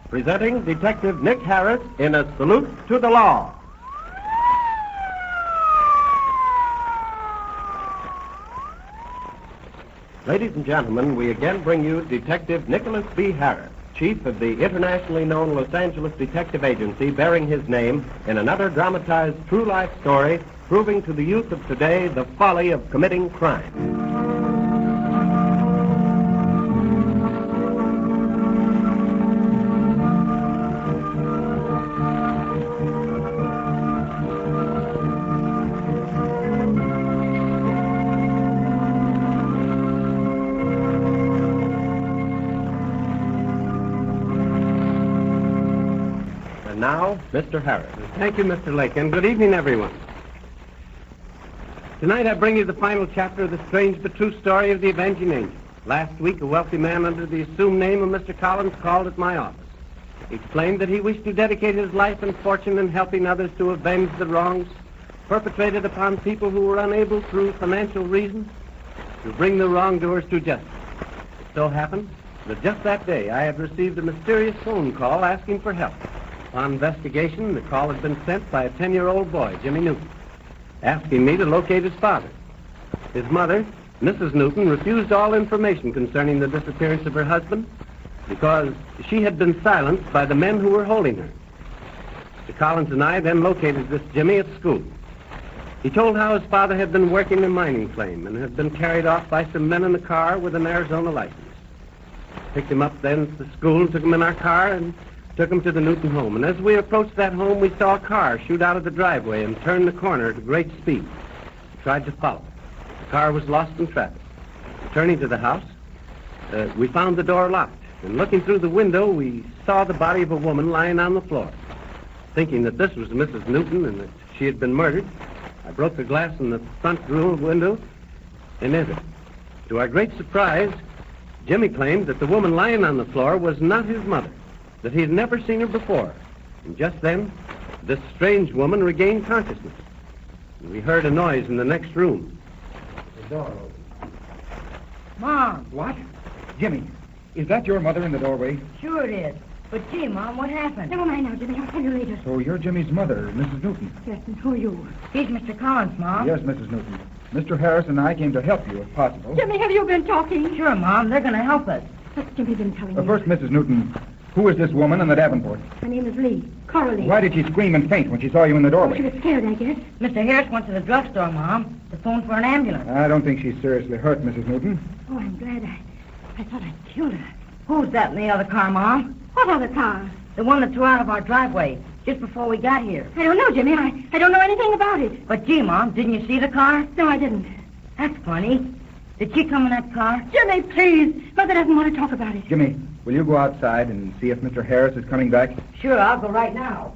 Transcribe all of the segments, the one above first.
presenting Detective Nick Harris in A Salute to the Law. Ladies and gentlemen, we again bring you Detective Nicholas B. Harris, chief of the internationally known Los Angeles Detective Agency, bearing his name in another dramatized true-life story proving to the youth of today the folly of committing crime. And now, Mr. Harris. Thank you, Mr. Lake, and good evening, everyone. Tonight I bring you the final chapter of the strange but true story of the Avenging Angel. Last week, a wealthy man under the assumed name of Mr. Collins called at my office. He explained that he wished to dedicate his life and fortune in helping others to avenge the wrongs perpetrated upon people who were unable, through financial reasons, to bring the wrongdoers to justice. It so happened that just that day I had received a mysterious phone call asking for help. On investigation, the call had been sent by a 10-year-old boy, Jimmy Newton, asking me to locate his father. His mother, Mrs. Newton, refused all information concerning the disappearance of her husband because she had been silenced by the men who were holding her. Mr. Collins and I then located this Jimmy at school. He told how his father had been working a mining claim and had been carried off by some men in a car with an Arizona license. Picked him up then at the school, took him in our car, and took him to the Newton home. And as we approached that home, we saw a car shoot out of the driveway and turn the corner at great speed. We tried to follow. The car was lost in traffic. Returning to the house, we found the door locked. And looking through the window, we saw the body of a woman lying on the floor. Thinking that this was Mrs. Newton and that she had been murdered, I broke the glass in the front room window and entered. To our great surprise, Jimmy claimed that the woman lying on the floor was not his mother, that he had never seen her before. And just then, this strange woman regained consciousness. And we heard a noise in the next room. The door opened. Mom! What? Jimmy, is that your mother in the doorway? Sure it is. But gee, Mom, what happened? Never mind now, Jimmy. I'll tell you later. So you're Jimmy's mother, Mrs. Newton. Yes, and who are you? He's Mr. Collins, Mom. Yes, Mrs. Newton. Mr. Harris and I came to help you, if possible. Jimmy, have you been talking? Sure, Mom. They're going to help us. What's Jimmy been telling you? First, Mrs. Newton, who is this woman in the Davenport? Her name is Lee. Cora Lee. Why did she scream and faint when she saw you in the Oh, she doorway? was scared, I guess. Mr. Harris went to the drugstore, Mom, to phone for an ambulance. I don't think she's seriously hurt, Mrs. Newton. Oh, I'm glad. I thought I'd killed her. Who's that in the other car, Mom? What other car? The one that threw out of our driveway just before we got here. I don't know, Jimmy. I don't know anything about it. But gee, Mom, didn't you see the car? No, I didn't. That's funny. Did she come in that car? Jimmy, please. Mother doesn't want to talk about it. Jimmy, will you go outside and see if Mr. Harris is coming back? Sure, I'll go right now.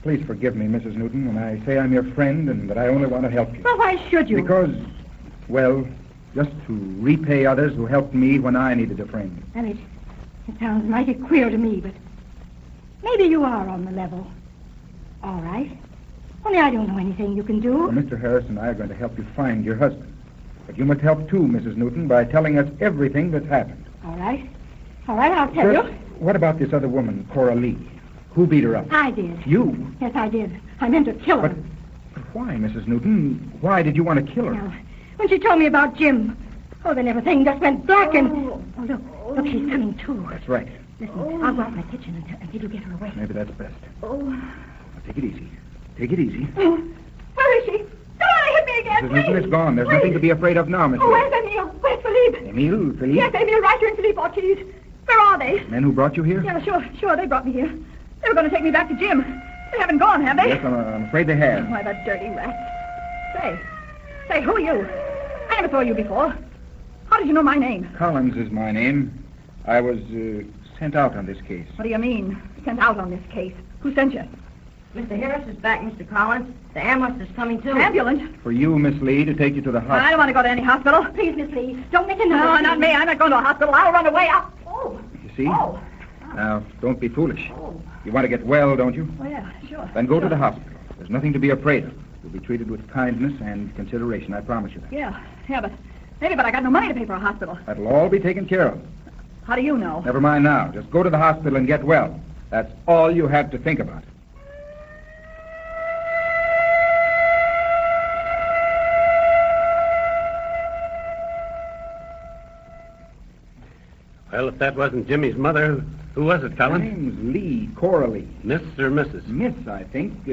Please forgive me, Mrs. Newton, when I say I'm your friend and that I only want to help you. Well, why should you? Because, well, just to repay others who helped me when I needed a friend. Well, it sounds mighty queer to me, but maybe you are on the level. All right. Only I don't know anything you can do. Well, Mr. Harris and I are going to help you find your husband. But you must help, too, Mrs. Newton, by telling us everything that's happened. All right. All right, I'll tell you. What about this other woman, Cora Lee? Who beat her up? I did. You? Yes, I did. I meant to kill her. But why, Mrs. Newton? Why did you want to kill her? Now, when she told me about Jim, then everything just went black and... Oh, look, she's coming, too. That's right. Listen, I'll go out in the kitchen until you get her away. Maybe that's best. Oh. Now, take it easy. Take it easy. Oh, where is she? Don't want to hit me again, Mrs. Newton is gone. There's nothing to be afraid of now, Mrs. Oh, where's Emile? Where's Philippe? Emile? Philippe? Yes, Emile, Ryder, and Philippe Ortiz. Where are they? Men who brought you here? Yeah, sure, they brought me here. They were going to take me back to Jim. They haven't gone, have they? Yes, I'm afraid they have. Why, the dirty rats. Say, who are you? I never saw you before. How did you know my name? Collins is my name. I was sent out on this case. What do you mean, sent out on this case? Who sent you? Mr. Harris is back, Mr. Collins. The ambulance is coming, too. Ambulance? For you, Miss Lee, to take you to the hospital. I don't want to go to any hospital. Please, Miss Lee, don't make another. No, not me. I'm not going to a hospital. I'll run away. Oh. You see? Oh. Now, don't be foolish. You want to get well, don't you? Oh, yeah, sure. Then go to the hospital. There's nothing to be afraid of. You'll be treated with kindness and consideration, I promise you that. Yeah, but I got no money to pay for a hospital. That'll all be taken care of. How do you know? Never mind now. Just go to the hospital and get well. That's all you have to think about. Well, if that wasn't Jimmy's mother, who was it, Her Collins? name's Lee, Cora Lee. Miss or Mrs.? Miss, I think.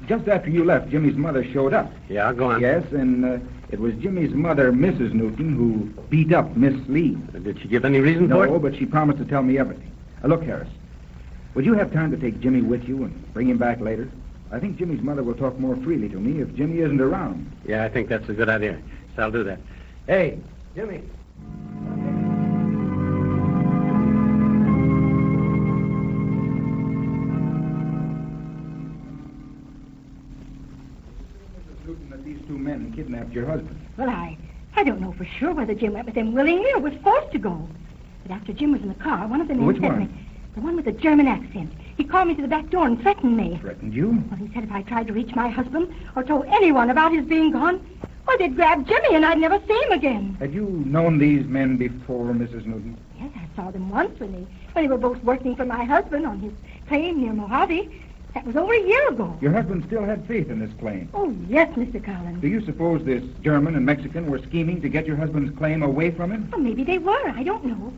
Just after you left, Jimmy's mother showed up. Yeah, go on. Yes, and it was Jimmy's mother, Mrs. Newton, who beat up Miss Lee. Did she give any reason for No, it? but she promised to tell me everything. Look, Harris, would you have time to take Jimmy with you and bring him back later? I think Jimmy's mother will talk more freely to me if Jimmy isn't around. Yeah, I think that's a good idea. So I'll do that. Hey, Jimmy. Mrs. Newton, that these two men kidnapped your husband. Well, I don't know for sure whether Jim went with them willingly or was forced to go. But after Jim was in the car, one of the men Which said one? to me, the one with the German accent. He called me to the back door and threatened me. Threatened you? Well, he said if I tried to reach my husband or told anyone about his being gone, well, they'd grab Jimmy and I'd never see him again. Had you known these men before, Mrs. Newton? Yes, I saw them once when they were both working for my husband on his claim near Mojave. That was over a year ago. Your husband still had faith in this claim. Oh, yes, Mr. Collins. Do you suppose this German and Mexican were scheming to get your husband's claim away from him? Well, maybe they were. I don't know.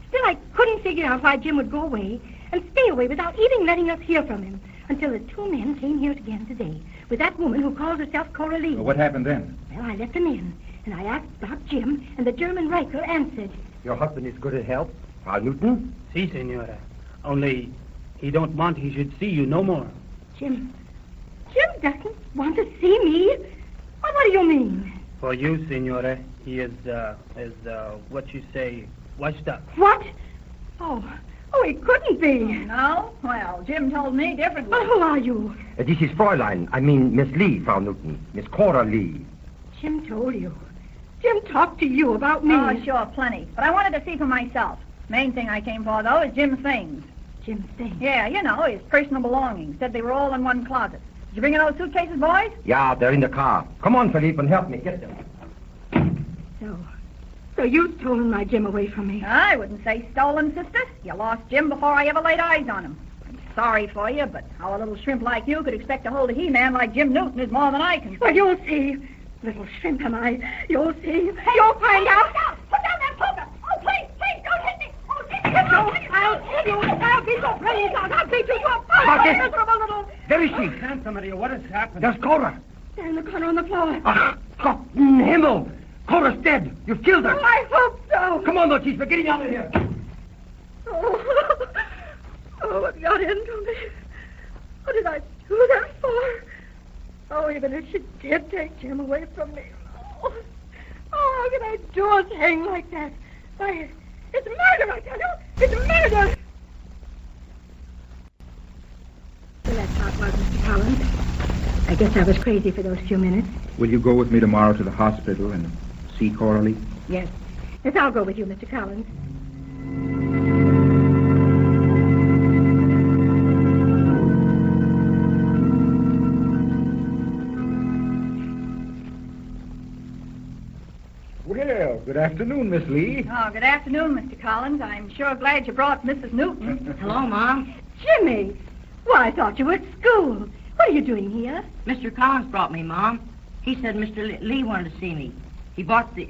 Still, I couldn't figure out why Jim would go away and stay away without even letting us hear from him until the two men came here again today with that woman who calls herself Cora Lee. Well, what happened then? Well, I let them in, and I asked about Jim, and the German Riker answered. Your husband is good in health, Frau Newton? Si, senora. Only he don't want he should see you no more. Jim doesn't want to see me? Well, what do you mean? For you, senora, he is what you say, washed up. What? Oh, it couldn't be. No? Well, Jim told me differently. Well, who are you? This is Fräulein. I mean, Miss Lee, Frau Newton. Miss Cora Lee. Jim told you. Jim talked to you about me. Oh, sure, plenty. But I wanted to see for myself. Main thing I came for, though, is Jim's things. Jim's thing. Yeah, you know, his personal belongings. Said they were all in one closet. Did you bring in those suitcases, boys? Yeah, they're in the car. Come on, Philippe, and help me get them. So you've stolen my Jim away from me. I wouldn't say stolen, sister. You lost Jim before I ever laid eyes on him. I'm sorry for you, but how a little shrimp like you could expect to hold a he-man like Jim Newton is more than I can. Well, you'll see. Little shrimp am I. You'll see. You'll find out. Put down that poker! Oh, please, don't hit me! Oh, hit me! I'll kill you. I'll beat you. Please, I'll beat you up. About this. Miserable little... There is she. Santa Maria, what has happened? There's Cora. There in the corner on the floor. Ach, Gott in Himmel. Cora's dead. You've killed her. Oh, I hope so. Come on, Notice. We're getting out of here. Oh, what got into me? What did I do that for? Oh, even if she did take Jim away from me. Oh, how can I do a thing like that? Why, it's murder, I tell you. It's murder. Well, that's how it was, Mr. Collins. I guess I was crazy for those few minutes. Will you go with me tomorrow to the hospital and see Cora Lee? Yes. Yes, I'll go with you, Mr. Collins. Well, good afternoon, Miss Lee. Oh, good afternoon, Mr. Collins. I'm sure glad you brought Mrs. Newton. Hello, Mom. Jimmy! Why, I thought you were at school. What are you doing here? Mr. Collins brought me, Mom. He said Mr. Lee wanted to see me. He bought me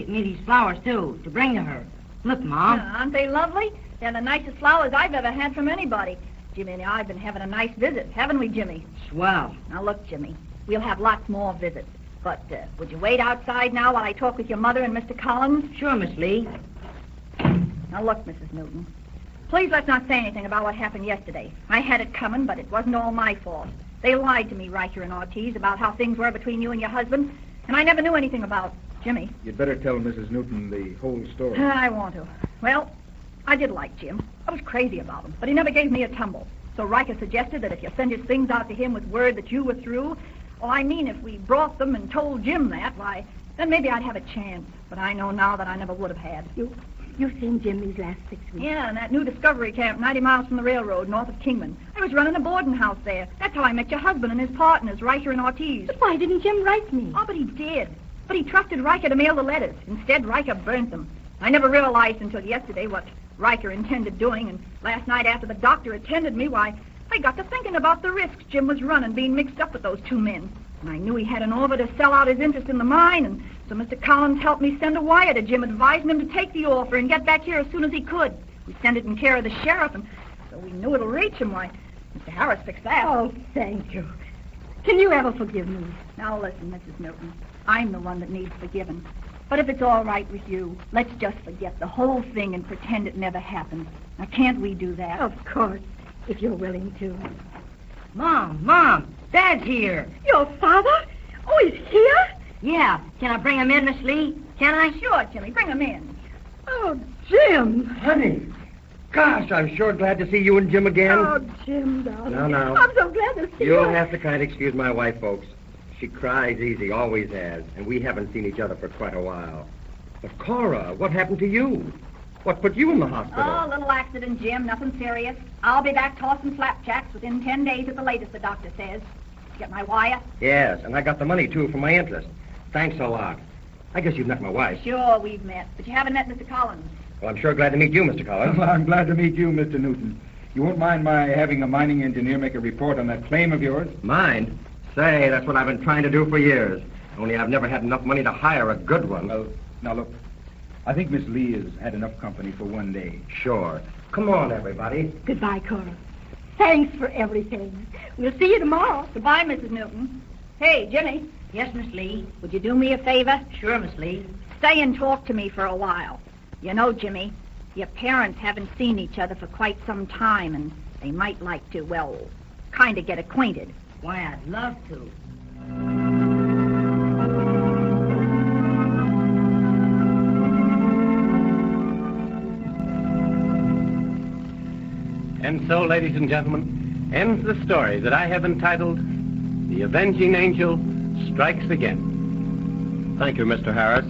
these flowers, too, to bring to her. Look, Mom. Aren't they lovely? They're the nicest flowers I've ever had from anybody. Jimmy and I've been having a nice visit, haven't we, Jimmy? Swell. Now, look, Jimmy, we'll have lots more visits. But would you wait outside now while I talk with your mother and Mr. Collins? Sure, Miss Lee. Now, look, Mrs. Newton. Please let's not say anything about what happened yesterday. I had it coming, but it wasn't all my fault. They lied to me, Riker and Ortiz, about how things were between you and your husband, and I never knew anything about Jimmy. You'd better tell Mrs. Newton the whole story. I want to. Well, I did like Jim. I was crazy about him, but he never gave me a tumble. So Riker suggested that if you send his things out to him with word that you were through, well, I mean, if we brought them and told Jim that, why, then maybe I'd have a chance. But I know now that I never would have had. You've seen Jim these last 6 weeks. Yeah, and that new Discovery Camp 90 miles from the railroad, north of Kingman. I was running a boarding house there. That's how I met your husband and his partners, Riker and Ortiz. But why didn't Jim write me? Oh, but he did. But he trusted Riker to mail the letters. Instead, Riker burnt them. I never realized until yesterday what Riker intended doing, and last night after the doctor attended me, why, I got to thinking about the risks Jim was running being mixed up with those two men. And I knew he had an offer to sell out his interest in the mine, and so Mr. Collins helped me send a wire to Jim advising him to take the offer and get back here as soon as he could. We sent it in care of the sheriff, and so we knew it'll reach him. Why, Mr. Harris fixed that. Oh, thank you. Can you ever forgive me? Now listen, Mrs. Newton. I'm the one that needs forgiving. But if it's all right with you, let's just forget the whole thing and pretend it never happened. Now, can't we do that? Of course, if you're willing to. Mom, Dad's here. Your father? Oh, he's here? Yeah, can I bring him in, Miss Lee? Can I? Sure, Jimmy, bring him in. Oh, Jim. Honey, gosh, I'm sure glad to see you and Jim again. Oh, Jim, darling. No. I'm so glad to see you. You'll have to kind of excuse my wife, folks. She cries easy, always has, and we haven't seen each other for quite a while. But, Cora, what happened to you? What put you in the hospital? Oh, a little accident, Jim, nothing serious. I'll be back tossing flapjacks within 10 days at the latest, the doctor says. Get my wire? Yes, and I got the money, too, for my interest. Thanks a lot. I guess you've met my wife. Sure, we've met, but you haven't met Mr. Collins. Well, I'm sure glad to meet you, Mr. Collins. Well, I'm glad to meet you, Mr. Newton. You won't mind my having a mining engineer make a report on that claim of yours? Mind? Say, that's what I've been trying to do for years. Only I've never had enough money to hire a good one. Well, now look, I think Miss Lee has had enough company for one day. Sure. Come on, everybody. Goodbye, Cora. Thanks for everything. We'll see you tomorrow. Goodbye, Mrs. Newton. Hey, Jimmy, Yes, Miss Lee. would you do me a favor? Sure, Miss Lee. Stay and talk to me for a while. You know, Jimmy, your parents haven't seen each other for quite some time, and they might like to, well, kind of get acquainted. Why, I'd love to. And so, ladies and gentlemen, ends the story that I have entitled The Avenging Angel Strikes Again. Thank you, Mr. Harris.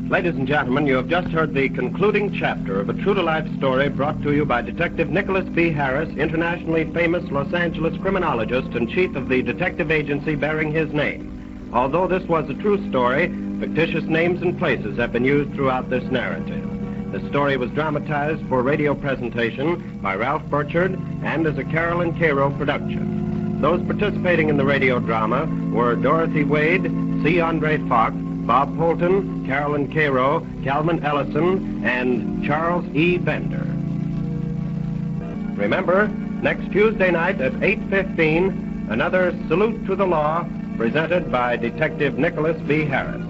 Ladies and gentlemen, you have just heard the concluding chapter of a true-to-life story brought to you by Detective Nicholas B. Harris, internationally famous Los Angeles criminologist and chief of the detective agency bearing his name. Although this was a true story, fictitious names and places have been used throughout this narrative. The story was dramatized for radio presentation by Ralph Burchard and as a Carolyn Cairo production. Those participating in the radio drama were Dorothy Wade, C. Andre Fox, Bob Polton, Carolyn Cairo, Calvin Ellison, and Charles E. Bender. Remember, next Tuesday night at 8:15, another Salute to the Law presented by Detective Nicholas B. Harris.